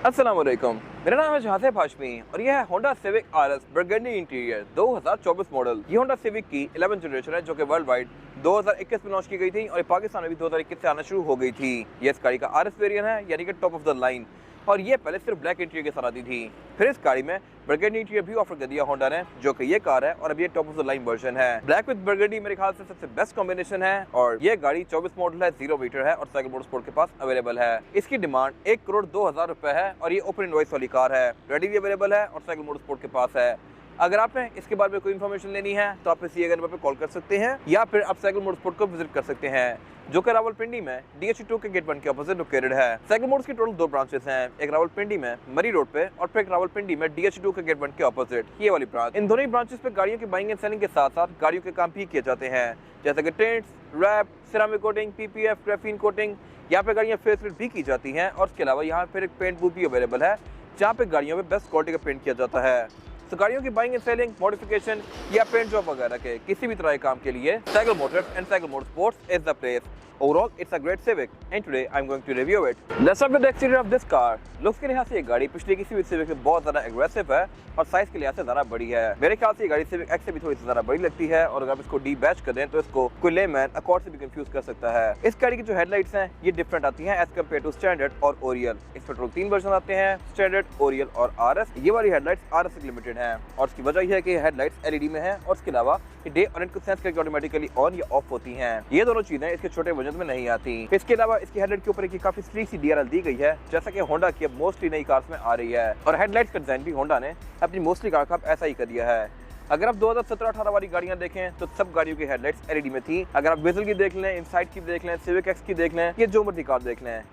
अस्सलाम वालेकुम, मेरा नाम है जहाज़ हाशमी और यह है Honda civic RS burgundy interior 2024 model. ये होंडा सिविक की 11th जनरेशन है जो कि वर्ल्ड वाइड 2021 में लॉन्च की गई थी और पाकिस्तान में भी 2021 से आना शुरू हो गई थी। ये इस गाड़ी का आरएस वेरिएंट है, यानी कि टॉप ऑफ द लाइन, और ये पहले सिर्फ ब्लैक इंटीरियर के साथ आती थी। फिर इस गाड़ी में बर्गंडी इंटीरियर भी ऑफर कर दिया होंडा ने, जो कि ये कार है और अब ये top of the line version है। ब्लैक विद बर्गंडी मेरे ख्याल से सबसे बेस्ट कॉम्बिनेशन है और ये गाड़ी 24 मॉडल है, 0 मीटर है और साइकिल मोटरस्पोर्ट के पास अवेलेबल है। इसकी डिमांड 1,02,000 रुपए है और ये ओपन इनवॉइस वाली कार है, रेडी भी अवेलेबल है और साइकिल मोटरस्पोर्ट के पास है। अगर आपने इसके बारे में कोई इन्फॉर्मेशन लेनी है तो आप इसी नंबर पर कॉल कर सकते हैं या फिर आप साइकिल मोटरस्पोर्ट को विजिट कर सकते हैं, जो कि रावलपिंडी में DH2 के गेट 1 के ऑपोजिट लोकेटेड है। साइकिल मोटर्स की टोटल 2 ब्रांचेस हैं, एक रावलपिंडी में मरी रोड पे और फिर एक रावलपिंडी में DH2 के गेट 1 के ऑपोजिट, ये वाली ब्रांच। इन दोनों ही ब्रांचेस पे गाड़ियों की बाइंग एंड सेलिंग के साथ साथ गाड़ियों के काम भी किए जाते हैं, जैसे कि tints, wrap, ceramic coating, PPF, graphene coating. यहाँ पे गाड़ियाँ फेसलिफ्ट भी की जाती हैं और इसके अलावा यहाँ फिर एक पेंट बूथ भी अवेलेबल है, जहाँ पे गाड़ियों में बेस्ट क्वालिटी का पेंट किया जाता है। तो गाड़ियों की बाइंग एंड सेलिंग, मॉडिफिकेशन या पेंट जॉब वगैरह के किसी भी तरह के काम के लिए cycle Motors and cycle motorsports is the place. Overall, it's a great Civic, and today I'm going to review it. Let's start with the exterior of this car. Looks के लिहाज से ये गाड़ी पिछले किसी भी सिविक से बहुत ज़्यादा एग्रेसिव है और साइज के लिहाज से ज़्यादा बड़ी है। मेरे ख्याल से ये गाड़ी सिविक एक्स से भी थोड़ी सी ज़्यादा बड़ी लगती है और अगर आप इसको डी बैच कर दें तो इसको कोई लेमैन अकॉर्ड से भी कंफ्यूज कर सकता है। इस गाड़ी की जो हेडलाइट्स हैं ये डिफरेंट आती हैं एज कम्पेयर टू स्टैंडर्ड और ओरियल। इस पेट्रोल 3 वर्जन आते हैं, स्टैंडर्ड, ओरियल और RS। ये वाली हेडलाइट्स RS से लिमिटेड हैं और इसकी वजह यह है कि हेडलाइट्स LED में है और इसके अलावा ये डे और नाइट को सेंस करके ऑटोमेटिकली ऑन या ऑफ होती हैं। ये दोनों चीजें इसके छोटे वर्जन में नहीं आती। इसके अलावा इसकी हेडलाइट के ऊपर काफी स्लीक सी DRL दी गई है, जैसा कि होंडा की अब मोस्टली नई कार्स में आ रही है और हेडलाइट्स का डिजाइन भी होंडा ने अपनी मोस्टली कार का ऐसा ही कर दिया है। अगर आप 2017-18 वाली गाड़ियां देखें तो सब गाड़ियों की हेडलाइट्स LED में थी। अगर आप वेजल की देख लें, इनसाइड की देख लें, सिविक एक्स की देख लें, ये जो मर्जी कार देख लें,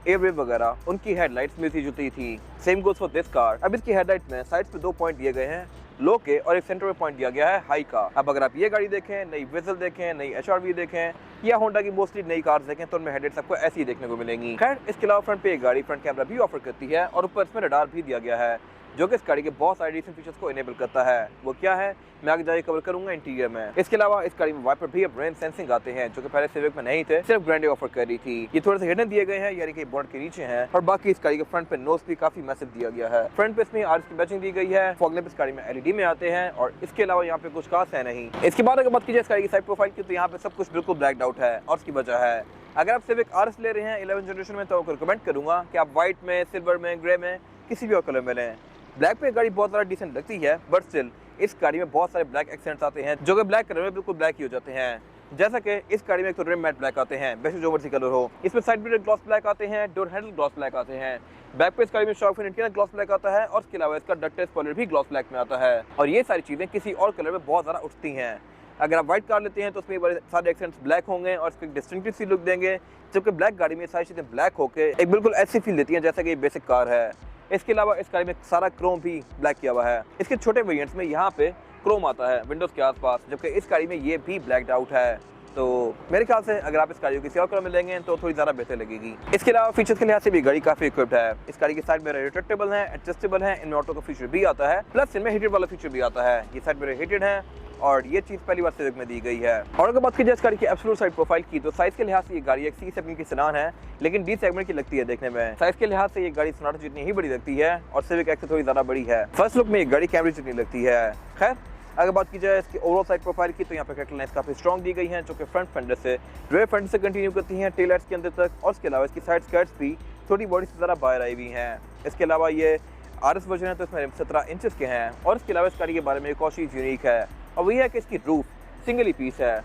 एयरवेव वगैरह, उनकी हेडलाइट्स मिलती जुलती थी। Same goes for this car. अब इसकी हेडलाइट में साइड्स पे 2 पॉइंट दिए गए हैं, लो के, और एक सेंटर में पॉइंट दिया गया है हाई का। अब अगर आप ये गाड़ी देखें, नई वेजल देखें, नई HRV देखें या होंडा की मोस्टली नई कार्स देखें तो उनमें हेडलाइट्स आपको ऐसी ही देखने को मिलेंगी। खैर, इसके अलावा फ्रंट पे एक गाड़ी फ्रंट कैमरा भी ऑफर करती है और ऊपर इसमें रडार भी दिया गया है, जो कि इस गाड़ी के बहुत सारे डिसेंट फीचर्स को इनेबल करता है। वो क्या है मैं आगे जाके कवर करूंगा इंटीरियर में। इसके अलावा इस गाड़ी में वाइपर भी अब रेन सेंसिंग आते हैं, जो कि पहले सिविक में नहीं थे, सिर्फ ग्रैंडे ऑफर कर रही थी। ये थोड़े से हिडन दिए गए हैं, यानी कि बोनट के नीचे हैं, और बाकी इस गाड़ी के फ्रंट पे नोज भी काफी मैसिव दिया गया है। फ्रंट पे इसमें RS की बैचिंग दी गई है, फॉग लैंप इस गाड़ी में LED में आते हैं और इसके अलावा यहाँ पे कुछ खास है नहीं। इसके बाद अगर बात कीजिए इस गाड़ी की साइड प्रोफाइल की तो यहाँ पे सब कुछ बिल्कुल ब्लैक्ड आउट है और उसकी वजह है, अगर आप सिविक RS ले रहे हैं 11th जनरेशन में तो आपको रिकमेंड करूंगा कि आप व्हाइट में, सिल्वर में, ग्रे में, किसी भी और कलर में लें। ब्लैक पे गाड़ी बहुत ज़्यादा डिसेंट लगती है, बट स्टिल इस गाड़ी में बहुत सारे ब्लैक एक्सेंट्स आते हैं जो कि ब्लैक कलर में बिल्कुल ब्लैक ही हो जाते हैं। जैसा कि इस गाड़ी में एक तो रिम मैट ब्लैक आते हैं, वैसे जो मर्जी कलर हो। इसमें साइड मिरर ग्लॉस ब्लैक आते हैं, डोर हैंडल ग्लॉस ब्लैक आते हैं। बैक पे इस गाड़ी में shark fin interior gloss black आता है और इसके अलावा इसका डक्टेड स्पॉइलर भी ग्लॉस ब्लैक में आता है और ये सारी चीज़ें किसी और कलर में बहुत ज़्यादा उठती हैं। अगर आप व्हाइट कार लेते हैं तो उसमें बड़े सारे एक्सेंट्स ब्लैक होंगे और इसको डिस्टिंक्टिव सी लुक देंगे, जबकि ब्लैक गाड़ी में सारी चीज़ें ब्लैक होकर एक बिल्कुल ऐसी फील देती हैं जैसा कि ये बेसिक कार है। इसके अलावा इस गाड़ी में सारा क्रोम भी ब्लैक किया हुआ है। इसके छोटे वेरिएंट्स में यहाँ पे क्रोम आता है विंडोज़ के आसपास, जबकि इस गाड़ी में ये भी ब्लैक्ड आउट है। तो मेरे ख्याल से अगर आप इस गाड़ी को किसी और कलर में लेंगे तो थोड़ी ज़्यादा बेहतर लगेगी। इसके अलावा फीचर्स के लिहाज से भी गाड़ी काफ़ी इक्विप्ड है। इस गाड़ी की साइड मिरर रिट्रैक्टेबल है, एडजस्टेबल है, इनमें ऑटो का फीचर भी आता है, प्लस इनमें हीटेड वाला फीचर भी आता है। ये साइड मिरर हीटेड है और ये चीज़ पहली बार सिविक में दी गई है। और अगर बात कीजिए इस गाड़ी की एब्सोल्यूट साइड प्रोफाइल की तो साइज के लिहाज से ये गाड़ी एक C सेगमेंट की सेडान है, लेकिन D सेगमेंट की लगती है देखने में। साइज के लिहाज से ये गाड़ी सोनाटा जितनी ही बड़ी लगती है और सिविक एक्स से थोड़ी ज़्यादा बड़ी है। फर्स्ट लुक में ये गाड़ी कैमरी जितनी लगती है। खैर, अगर बात की जाए इसकी ओवरऑल साइड प्रोफाइल की तो यहाँ पे कैटल लाइन्स काफी स्ट्रॉन्ग दी गई हैं, जो कि फ्रंट फेंडर से रेयर फेंडर से कंटिन्यू करती हैं टेल लाइट्स के अंदर तक, और इसके अलावा इसकी साइड स्कर्ट्स भी थोड़ी बॉडी से ज़रा बाहर आई हुई हैं। इसके अलावा ये RS वर्जन है तो इसमें 17 इंचेस के हैं और इसके अलावा इस गाड़ी के बारे में एक और चीज़ यूनिक है और वही है कि इसकी रूफ सिंगल ही पीस है।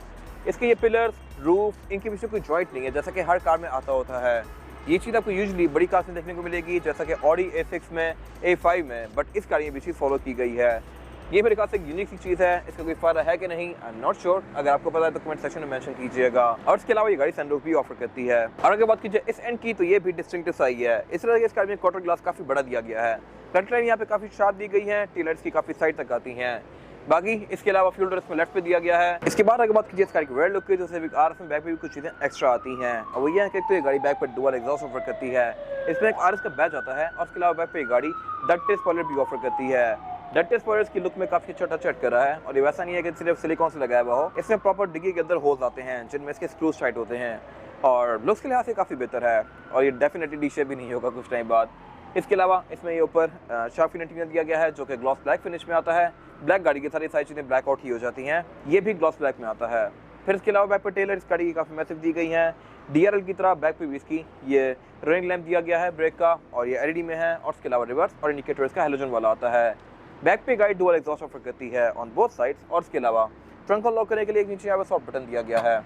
इसके ये पिलर्स, रूफ, इनके पीछे कोई जॉइंट नहीं है जैसा कि हर कार में आता होता है। ये चीज़ आपको यूजुअली बड़ी कार में देखने को मिलेगी, जैसा कि ऑडी A6 में, A5 में, बट इस गाड़ी में भी चीज़ फॉलो की गई है। ये मेरे ख्याल से एक यूनिक सी चीज़ है, इसका कोई फ़ायदा है कि नहीं आई एम नॉट श्योर। अगर आपको पता है तो कमेंट सेक्शन में मेंशन कीजिएगा। और इसके अलावा ये गाड़ी सनरूफ भी ऑफर करती है। और अगर बात कीजिए इस एंड की तो ये भी डिस्टिंक्टिव सा ही है। इस तरह के इस गाड़ी में क्वार्टर ग्लास काफ़ी बड़ा दिया गया है, फ्रंट लाइन यहाँ पे काफ़ी शार्प दी गई है, टेल लाइट्स की काफ़ी साइड तक आती हैं। बाकी इसके अलावा फ्यूल डोर इसमें लेफ्ट पे दिया गया है। इसके बाद अगर बात कीजिए इस गाड़ी की रेयर लुक की तो सिविक RS में बैक पे भी कुछ चीज़ें एक्स्ट्रा आती हैं और वो ये है कि तो ये गाड़ी बैक पर डुअल एग्जॉस्ट ऑफर करती है। इसमें एक RS का बैच आता है और इसके अलावा बैक पे गाड़ी डक्टेड स्पॉइलर भी ऑफर करती है। डक्टेड स्पॉयलर्स की लुक में काफी अच्छा टच ऐड कर रहा है और ये वैसा नहीं है कि सिर्फ सिलिकॉन से लगाया हुआ हो, इसमें प्रॉपर डिग्गी के अंदर होल्स आते हैं जिनमें इसके स्क्रूज टाइट होते हैं और लुक्स के लिहाज से काफ़ी बेहतर है और ये डेफिनेटली डी शेप भी नहीं होगा कुछ टाइम बाद। इसके अलावा इसमें ये ऊपर शार्प फिनिशिंग दिया गया है जो कि ग्लॉस ब्लैक फिनिश में आता है। ब्लैक गाड़ी की सारी चीज़ें ब्लैक आउट ही हो जाती हैं, ये भी ग्लॉस ब्लैक में आता है। फिर इसके अलावा बैक पर टेलर इस गाड़ी की काफ़ी मैसिव दी गई हैं। DRL की तरह बैक पे भी इसकी ये रनिंग लैम्प दिया गया है ब्रेक का और ये LED में है और इसके अलावा रिवर्स और इंडिकेटर इसका हैलोजन वाला आता है। बैक पे गाड़ी डुअल एग्जॉस्ट ऑफर करती है ऑन बोथ साइड्स और इसके अलावा ट्रंक को लॉक करने के लिए एक नीचे यहाँ पर सॉफ्ट बटन दिया गया है।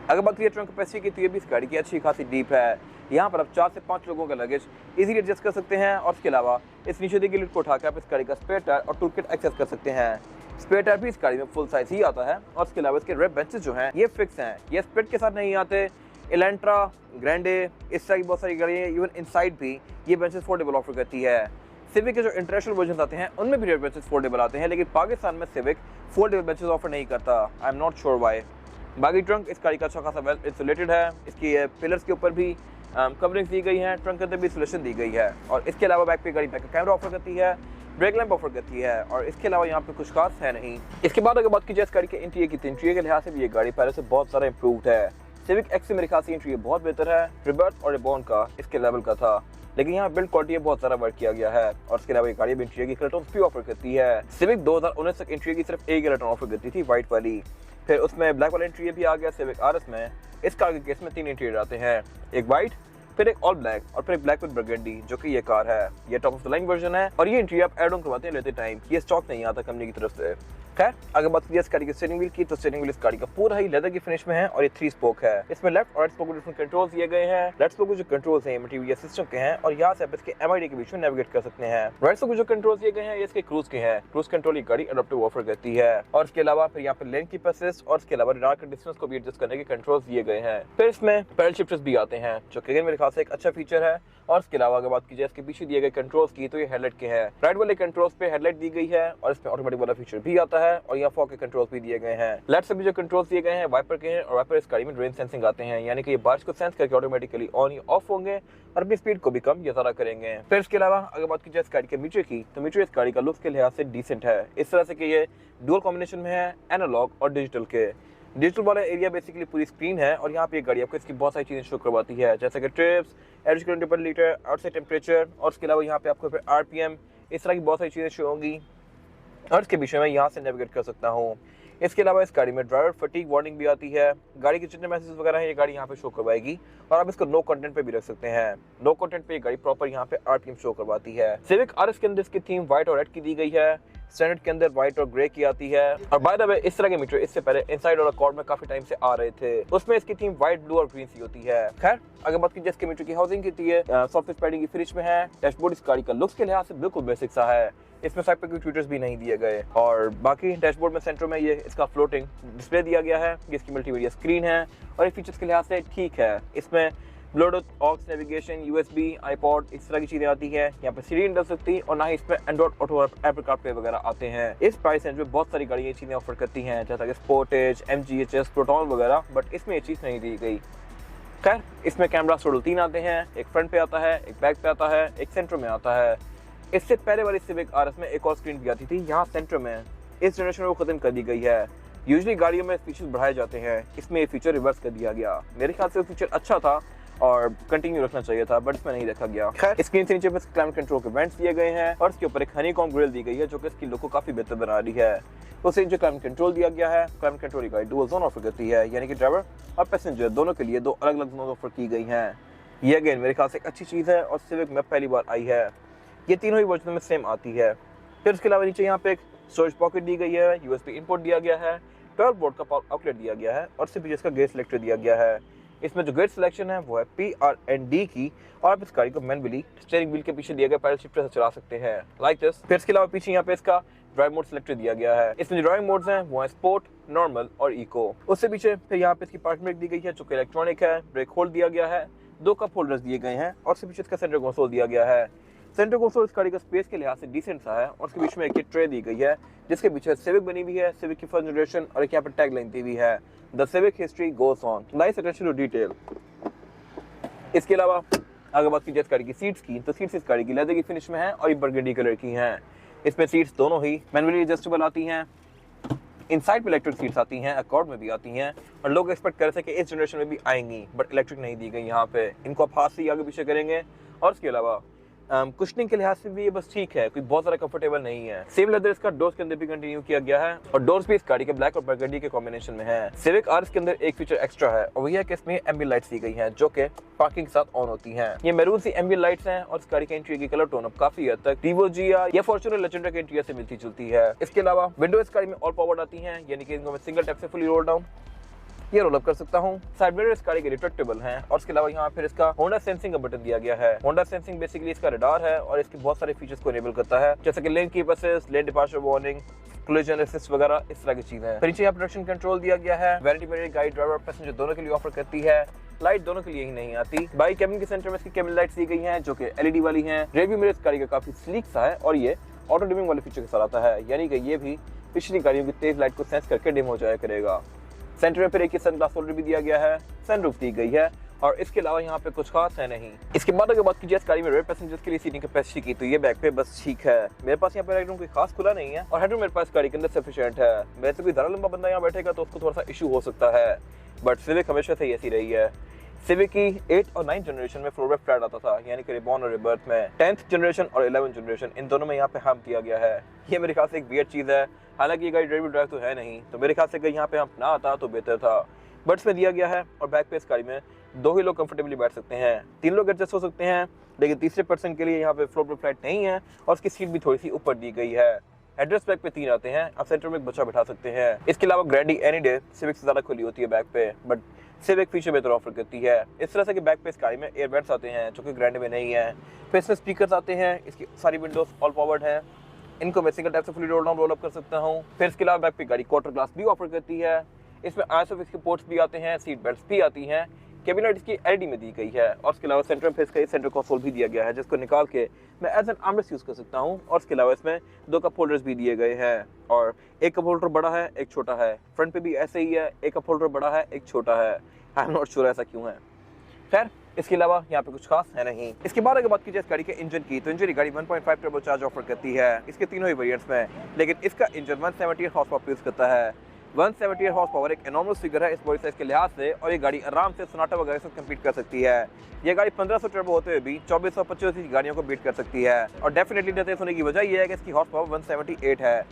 अगर बात करिए ट्रंक कैपेसिटी की तो ये भी इस गाड़ी की अच्छी खासी डीप है। यहाँ पर आप 4 से 5 लोगों का लगेज इजीली एडजस्ट कर सकते हैं और इसके अलावा इस नीचे दी गई लिड को उठाकर आप इस गाड़ी का स्पेयर टायर और टूल किट एक्सेस कर सकते हैं। स्पेयर टायर भी इस गाड़ी में फुल साइज ही आता है और इसके अलावा इसके रेप बेंचेस जो हैं ये फिक्स हैं, ये स्प्लिट के साथ नहीं आते। एलेंट्रा, ग्रैंडे, इस तरह की बहुत सारी गाड़ियाँ इवन इनसाइड भी ये बेंचेस फोल्डेबल ऑफर करती है। सिविक के जो इंटरनेशनल वर्जन आते हैं उनमें भी रेयर बेंचेस फोल्डेबल आते हैं, लेकिन पाकिस्तान में सिविक फोल्डेबल बेंचेस ऑफर नहीं करता। I am not sure why. बाकी ट्रंक इस गाड़ी का अच्छा खासा वेल इंसुलेटेड है, इसकी पिलर्स के ऊपर भी कवरिंग्स दी गई हैं, ट्रंक के अंदर भी इंसुलेशन दी गई है और इसके अलावा बैक पे गाड़ी बैक कैमरा ऑफर करती है, ब्रेक लैंप ऑफर करती है और इसके अलावा यहाँ पे कुछ खास है नहीं। इसके बाद अगर बात की जाए इस गाड़ी के इंटीरियर की तो इंटीरियर के लिहाज से भी ये गाड़ी पहले से बहुत सारा इंप्रूव्ड है। सिविक एक्स से मेरे ख्याल से इंटीरियर बहुत बेहतर है, रिबर्थ और रिबॉन का इसके लेवल का था, लेकिन यहाँ बिल्ड क्वालिटी बहुत सारा वर्क किया गया है और इसके अलावा ये गाड़ी भी इंटीरियर की कलर भी ऑफर करती है। सिविक 2019 तक इंटीरियर की सिर्फ एक कलर ऑफर करती थी, व्हाइट वाली, फिर उसमें ब्लैक वाला इंटीरियर भी आ गया सिविक RS में। इस कार के केस में 3 इंटीरियर आते हैं, एक व्हाइट, फिर एक ऑल ब्लैक और फिर एक ब्लैक विद बर्गंडी, जो कि ये कार है। ये top of the line version है और ये इंटीरियर आप एड ऑन करवाते हैं लेते टाइम, ये स्टॉक नहीं आता कंपनी की तरफ से। खैर अगर बात करिए इस गाड़ी के स्टीयरिंग व्हील की तो स्टीयरिंग व्हील इस गाड़ी का पूरा ही लेदर की फिनिश में है और ये 3 स्पोक है। इसमें लेफ्ट और राइट स्पोक को डिफरेंट कंट्रोल्स दिए गए हैं। लेफ्ट स्पोक को जो कंट्रोल्स हैं मटेरियल सिस्टम के हैं और यहाँ से आप इसके MID के बीच में नेविगेट कर सकते हैं। राइट स्पोक को जो कंट्रोल्स दिए गए हैं ये इसके क्रूज के हैं, क्रूज कंट्रोल ये गाड़ी एडाप्टिव ऑफर करती है और इसके अलावा फिर यहाँ पे लेन की असिस्ट और इसके अलावा रडार के डिस्टेंस को भी एडजस्ट करने के कंट्रोल्स दिए गए हैं। फिर इसमें पैडल शिफ्टर्स भी आते हैं जो कि मेरे ख्याल से एक अच्छा फीचर है और इसके अलावा अगर बात की जाए इसके पीछे दिए गए कंट्रोल्स की तो ये हेडलाइट के हैं। राइट वाले कंट्रोल्स पे हेडलाइट दी गई है और इसमें ऑटोमेटिक वाला फीचर भी आता है और यहाँ फॉग के कंट्रोल्स भी दिए गए हैं। लेफ्ट से भी जो कंट्रोल्स दिए गए हैं वाइपर के हैं और वाइपर इस गाड़ी में रेन सेंसिंग आते हैं, यानी कि ये बारिश को सेंस करके ऑटोमेटिकली ऑन या ऑफ होंगे और अपनी स्पीड को भी कम या ज्यादा करेंगे। फिर इसके अलावा अगर बात की जाए इस गाड़ी के मीटर की तो मीटर इस गाड़ी का लुक्स के लिहाज से डिसेंट है, इस तरह से कि ये डुअल कॉम्बिनेशन में है एनालॉग और डिजिटल के। डिजिटल वाला एरिया बेसिकली पूरी स्क्रीन है और यहाँ पे गाड़ी आपको इसकी बहुत सारी चीजें शो करवाती है, जैसे कि ट्रिप्स, एवरेज किलोमीटर पर लीटर, आउटसाइड टेम्परेचर और इसके अलावा यहाँ पे आपको फिर RPM, इस तरह की बहुत सारी चीजें शो होंगी और इसके बीच में मैं यहाँ से नेविगेट कर सकता हूँ। इसके अलावा इस गाड़ी में ड्राइवर फटीग वार्निंग भी आती है, गाड़ी के जितने मैसेज वगैरह है ये गाड़ी यहाँ पे शो करवाएगी और आप इसको नो कंटेंट पे भी रख सकते हैं। नो कंटेंट पे ये गाड़ी प्रॉपर यहाँ पे RPM शो करवाती है। सिविक RS के अंदर इसकी थीम व्हाइट और रेड की दी गई है, स्टैंडर्ड के अंदर व्हाइट और ग्रे की आती है और बाय द वे इस तरह के मीटर इससे पहले इनसाइड और अकॉर्ड में काफी टाइम से आ रहे थे, उसमें इसकी थीम व्हाइट, ब्लू और ग्रीन सी होती है। खैर अगर बात की जाए इसके मीटर की हाउसिंग की है सॉफ्टवेयर पैडिंग की फिनिश में है। डैशबोर्ड इस गाड़ी का लुक्स के लिहाज से बिल्कुल बेसिक सा है, इसमें साइड पे कोई ट्विटर्स भी नहीं दिए गए और बाकी डैशबोर्ड में सेंटर में ये इसका फ्लोटिंग डिस्प्ले दिया गया है, इसकी मल्टीमीडिया स्क्रीन है और ये फीचर्स के लिहाज से ठीक है। इसमें Bluetooth, aux, navigation, USB, iPod इस तरह की चीजें आती है, यहाँ पे सीडी नहीं डल सकती और ना ही इसमें एंड्रॉइड ऑटो, एप्पल कारप्ले वगैरह आते हैं। इस प्राइस रेंज में बहुत सारी गाड़ियाँ ये चीजें ऑफर करती हैं जैसा कि स्पोर्टेज, MGHS, प्रोटॉन वगैरह, बट इसमें ये चीज़ नहीं दी गई। खैर इसमें कैमरा टोटल 3 आते हैं, एक फ्रंट पे आता है, एक बैक पे आता है, एक सेंटर में आता है। इससे पहले वाली सिविक RS में एक और स्क्रीन भी आती थी, यहाँ सेंटर में इस जनरेशन में वो खत्म कर दी गई है। यूजुअली गाड़ियों में फीचर्स बढ़ाए जाते हैं, इसमें ये फीचर रिवर्स कर दिया गया। मेरे ख्याल से वो फीचर अच्छा था और कंटिन्यू रखना चाहिए था, बट इसमें नहीं रखा गया। खैर स्क्रीन से नीचे क्लाइमेट कंट्रोल के वेंट्स दिए गए हैं और इसके ऊपर एक हनीकॉम्ब ग्रिल दी गई है जो कि इसकी लुक को काफी बेहतर बना रही है। उससे जो क्लाइमेट कंट्रोल दिया गया है, क्लाइमेट कंट्रोल का डुअल जोन ऑफर करती है, यानी कि ड्राइवर और पैसेंजर दोनों के लिए 2 अलग-अलग जोन ऑफर की गई हैं। ये अगेन मेरे ख्याल से एक अच्छी चीज़ है और सिविक में पहली बार आई है। ये तीनों ही वर्जन में सेम आती है। फिर उसके अलावा नीचे यहाँ पे एक स्टोरेज पॉकेट दी गई है, USB इनपुट दिया गया है, 12 वोल्ट का पावर आउटलेट दिया गया है और सिर्फ इसका गेट सिलेक्टर दिया गया है। इसमें जो गेट सिलेक्शन है वो है PRND की और आप इस गाड़ी को मैनुअली स्टीयरिंग व्हील के पीछे दिए गए पैडल शिफ्टर से चला सकते हैं, लाइक दिस। फिर इसके अलावा पीछे यहाँ पे इसका ड्राइव मोड सिलेक्टर दिया गया है। इसमें जो ड्राइव मोड्स हैं वो है स्पोर्ट, नॉर्मल और इको। उससे पीछे फिर यहाँ पे इसकी पार्किंग ब्रेक दी गई है जो कि इलेक्ट्रॉनिक है, ब्रेक होल्ड दिया गया है, 2 कप होल्डर्स दिए गए हैं और उससे पीछे इसका सेंटर कंसोल दिया गया है। सेंटर कंसोल इस गाड़ी का स्पेस के लिहाज से डिसेंट सा है और उसके बीच में एक ट्रे दी गई है जिसके पीछे सिविक बनी हुई है, सिविक की फर्स्ट जनरेशन और एक यहाँ पर टैग लाइन दी हुई है, the Civic history goes on, nice attention to detail. इसके अलावा अगर बात की जाए इस गाड़ी की सीट्स की तो सीट्स इस गाड़ी की लेदर की फिनिश में है और ये बर्गंडी कलर की हैं। इसमें सीट्स दोनों ही मैनुअली एडजस्टेबल आती हैं, इनसाइड में इलेक्ट्रिक सीट्स आती हैं, अकॉर्ड में भी आती हैं, और लोग एक्सपेक्ट कर रहे थे कि इस जनरेशन में भी आएंगी, बट इलेक्ट्रिक नहीं दी गई यहाँ पे। इनको आप हाथ से ही आगे पीछे करेंगे, और उसके अलावा कुशनिंग के लिहाज से भी ये बस ठीक है, कोई बहुत ज़्यादा कंफर्टेबल नहीं है। सेम लेदर इसका डोर्स के अंदर भी कंटिन्यू किया गया है, और डोर्स भी इस गाड़ी के ब्लैक और बर्गंडी के कॉम्बिनेशन में है। सिविक आरएस के अंदर एक फीचर एक्स्ट्रा है, और वही है कि इसमें एम्बिएंट लाइट्स दी गई हैं जो कि पार्किंग के साथ ऑन होती हैं। ये मैरून सी एम्बिएंट लाइट्स हैं, और इस गाड़ी के इंटीरियर की कलर टोन अब काफी हद तक टीवो जिया या फॉर्च्यूनर लेजेंडर के इंटीरियर से मिलती जुलती है। इसके अलावा विंडो इस गाड़ी में ऑल पावर्ड आती हैं, यानी कि इनको मैं सिंगल टैप से फुली रोल डाउन ये रोल अप कर सकता हूँ। साइड मिरर इस गाड़ी के रिट्रैक्टेबल हैं, और इसके अलावा यहाँ फिर इसका होंडा सेंसिंग का बटन दिया गया है। होंडा सेंसिंग बेसिकली इसका रडार है, और इसके बहुत सारे फीचर्स को इनेबल करता है, जैसे कि lane keep assist, lane departure warning, collision assist वगैरह इस तरह की चीजें। नीचे यहाँ ट्रैक्शन कंट्रोल दिया गया है। वैनिटी मिरर गाइड ड्राइवर और पैसेंजर दोनों के लिए ऑफर करती है। लाइट दोनों के लिए ही नहीं आती। बाइक कैबिन के सेंटर में इसकी कैबिन लाइट्स दी गई हैं जो कि एलईडी वाली हैं। रियर व्यू मिरर इस गाड़ी का काफी स्लीक सा है, और ये ऑटो डिमिंग वाले फीचर के साथ आता है, यानी कि ये भी पिछली गाड़ियों की तेज लाइट को सेंस करके डिम हो जाया करेगा। सेंटर में फिर एक सनग्लास होल्डर भी दिया गया है, सनरूफ दी गई है, और इसके अलावा यहाँ पे कुछ खास है नहीं। इसके बाद अगर बात कीजिए इस गाड़ी में रेयर पैसेंजर्स के लिए सीटिंग कैपेसिटी की, तो ये बैक पे बस ठीक है। मेरे पास यहाँ पे हेडरूम कोई खास खुला नहीं है, और हेडरूम मेरे पास गाड़ी के अंदर सफिशिएंट है। मेरे से कोई ज़्यादा लंबा बंदा यहाँ बैठेगा तो उसको थोड़ा सा इशू हो सकता है, बट सिविक हमेशा से ऐसी रही है। सिविक की 8 और 9 जनरेशन में फ्लोर फ्लैट आता था, यानी कि रिबॉर्न और रिबर्थ में। 10th जनरेशन और 11th जनरेशन इन दोनों में यहाँ पे हम दिया गया है। ये मेरे ख्याल से एक वियर्ड चीज़ है, हालांकि ये गाड़ी ड्राइव ड्राइव तो है नहीं, तो मेरे ख्याल से अगर यहाँ पे हम ना आता तो बेहतर था। बट्स में दिया गया है, और बैक पे इस गाड़ी में 2 ही लोग कंफर्टेबली बैठ सकते हैं, 3 लोग एडजस्ट हो सकते हैं, लेकिन तीसरे पर्सन के लिए यहाँ पे फ्लोर फ्लैट नहीं है, और उसकी सीट भी थोड़ी सी ऊपर दी गई है। एड्रेस बैक पे 3 आते हैं, आप सेंटर में एक बच्चा बैठा सकते हैं। इसके अलावा ग्रैंडी एनी डे सिविक से ज़्यादा खुली होती है बैक पे, बट सिविक फीचर बेहतर ऑफर करती है। इस तरह से कि बैक पे इस गाड़ी में एयरबैग्स आते हैं जो कि ग्रैंडी में नहीं है। फिर इसमें स्पीकर्स आते हैं, इसकी सारी विंडोज ऑल पावर्ड है, इनको मैं सिंगल टैप से fully roll down roll up कर सकता हूँ। फिर इसके अलावा बैक पे गाड़ी क्वार्टर ग्लास भी ऑफर करती है। इसमें आईएसओ के पोर्ट्स भी आते हैं, सीट बेल्ट्स भी आती हैं, कैबिन लाइट इसकी एलईडी में दी गई है, और इसके अलावा सेंटर में इसका सेंटर कंसोल भी दिया गया है, जिसको निकाल के मैं एज एन आर्मरेस्ट यूज कर सकता हूँ। और इसके अलावा इसमें 2 कप होल्डर्स भी दिए गए हैं, और एक कप होल्डर बड़ा है, एक छोटा है। फ्रंट पे भी ऐसे ही है, एक कप होल्डर बड़ा है, एक छोटा है। आई एम नॉट श्योर ऐसा क्यों है। खैर, इसके अलावा यहाँ पे कुछ खास है नहीं। इसके बाद अगर बात कीजिए इस गाड़ी के इंजन की, तो इंजन गाड़ी 1.5 टर्बो चार्ज ऑफर करती है इसके तीनों ही वेरिएंट्स में, लेकिन इसका इंजन 178 हॉर्स पावर प्रोड्यूस करता है। 178 हॉर्स पावर एक एनॉर्मस फिगर है इस बॉडी साइज के लिहाज से, और ये गाड़ी आराम से सोनाटा वगैरह से कम्पीट कर सकती है। ये गाड़ी 1500 टर्बो होते हुए भी 2425 गाड़ियों को बीट कर सकती है, और डेफिनेटली तेज होने की वजह यह है कि इसकी हॉर्स पावर 178 है।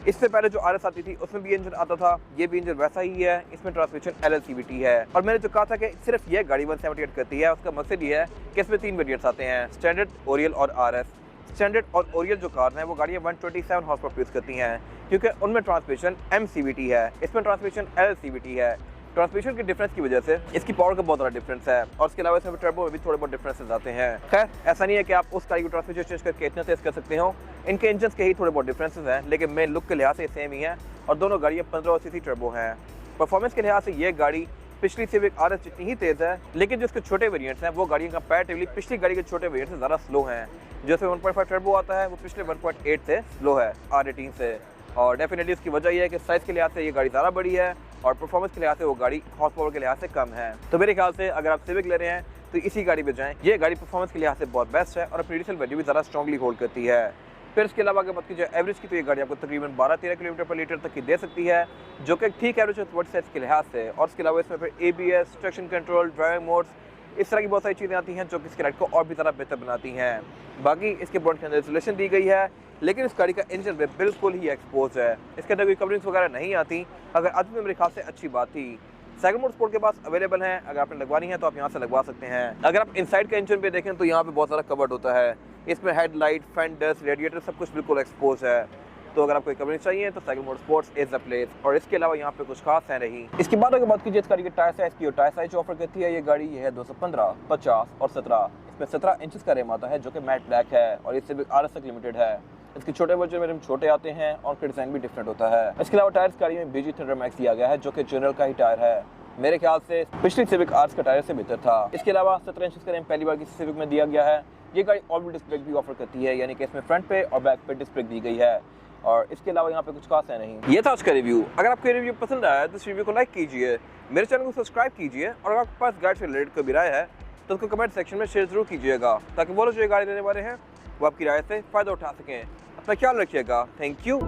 इससे पहले जो आरएस आती थी उसमें भी इंजन आता था, ये भी इंजन वैसा ही है। इसमें ट्रांसमिशन LLCVT है, और मैंने जो कहा था कि सिर्फ ये गाड़ी 178 करती है, उसका मकसद ये है कि इसमें 3 वेरिएंट्स आते हैं, स्टैंडर्ड, ओरियल और RS। स्टैंडर्ड और ओरियल जो कार हैं वो गाड़ियाँ 127 हॉर्स पावर प्रोड्यूस करती हैं, क्योंकि उनमें ट्रांसमिशन MCVT है, इसमें ट्रांसमिशन LLCVT है। ट्रांसमिशन के डिफरेंस की वजह से इसकी पावर का बहुत बड़ा डिफरेंस है, और इसके अलावा इसमें टर्बो में भी थोड़े बहुत डिफरेंसेस आते हैं। खैर, ऐसा नहीं है कि आप उस गाड़ी को ट्रांसमिशन चेंज करके इतना तेज कर सकते हो, इनके इंजन के ही थोड़े बहुत डिफरेंसेस हैं, लेकिन मेन लुक के लिहाज से सेम ही है, और दोनों गाड़ियाँ 15 सीसी टर्बो हैं। परफॉर्मेंस के लिहाज से ये गाड़ी पिछली सिविक RS जितनी ही तेज है, लेकिन जो इसके छोटे वेरिएंट्स हैं वो गाड़ियाँ कंपैरेटिवली पिछली गाड़ी के छोटे वेरिएंट से ज़्यादा स्लो हैं। जैसे 1.5 टर्बो आता है वो पिछले 1.8 से स्लो है, R18 से, और डेफिनेटली इसकी वजह यह है कि साइज़ के लिहाज से ये गाड़ी ज़्यादा बड़ी है, और परफॉर्मेंस के लिहाज से वो गाड़ी हॉर्स पावर के लिहाज से कम है। तो मेरे ख्याल से अगर आप सिविक ले रहे हैं तो इसी गाड़ी पे जाएं। ये गाड़ी परफॉर्मेंस के लिहाज से बहुत बेस्ट है, और अपनी रीसेल वैल्यू भी ज़्यादा स्ट्रॉन्गली होल्ड करती है। फिर इसके अलावा अगर बात कीजिए एवरेज की, तो ये गाड़ी आपको तकरीबन 12-13 किलोमीटर पर लीटर तक की दे सकती है, जो कि ठीक एवरेज है वर्ड साइज के लिहाज से। और इसके अलावा इसमें फिर ABS, traction control, driving modes, इस तरह की बहुत सारी चीज़ें आती हैं जो कि इसकी राइड को और भी ज़्यादा बेहतर बनाती हैं। बाकी इसके बोनट के अंदर इंसुलेशन दी गई है, लेकिन इस गाड़ी का इंजन भी बिल्कुल ही एक्सपोज है, इसके अंदर कोई कवरिंग्स वगैरह नहीं आती। अगर आज भी मेरे ख्याल से अच्छी बात थी। साइकिल मोड स्पोर्ट के पास अवेलेबल है, अगर आपने लगवानी है तो आप यहाँ से लगवा सकते हैं। अगर आप इनसाइड का इंजन पे देखें तो यहाँ पे बहुत सारा कवर्ड होता है, इसमें हेडलाइट, फेंडर्स, रेडिएटर सब कुछ बिल्कुल एक्सपोज है। तो अगर आपको कवरिंग चाहिए तो cycle mode sports is the place, और इसके अलावा यहाँ पे कुछ खास है नहीं। इसके बाद अगर बात कीजिए इस गाड़ी के टायर साइज की, टायर साइज ऑफर करती है ये गाड़ी, ये है 215, 50 और 17। इसमें 17 इंचेस का रिम आता है जो कि मैट ब्लैक है, और इससे भी RS तक लिमिटेड है। इसके छोटे वर्जन में रिम छोटे आते हैं, और उनका डिजाइन भी डिफरेंट होता है। इसके अलावा टायर्स गाड़ी में BG थंडर मैक्स दिया गया है, जो कि जनरल का ही टायर है। मेरे ख्याल से पिछली सिविक RS का टायर से बेहतर था। इसके अलावा 17 इंच का रिम पहली बार किसी सिविक में दिया गया है। ये गाड़ी ऑल व्हील डिस्क ब्रेक भी ऑफर करती है, यानी कि इसमें फ्रंट पे और बैक पे डिस्क ब्रेक दी गई है, और इसके अलावा यहाँ पे कुछ खास है नहीं। ये था आज का रिव्यू। अगर आपको रिव्यू पसंद आया तो इस रिव्यू को लाइक कीजिए, मेरे चैनल को सब्सक्राइब कीजिए, और अगर आपके पास गाड़ी से रिलेटेड कोई भी राय है तो उसको कमेंट सेक्शन में शेयर जरूर कीजिएगा, ताकि वो लोग जो गाड़ी लेने वाले हैं वो आपकी राय से फ़ायदा उठा सकें। अपना ख्याल रखिएगा। Thank you.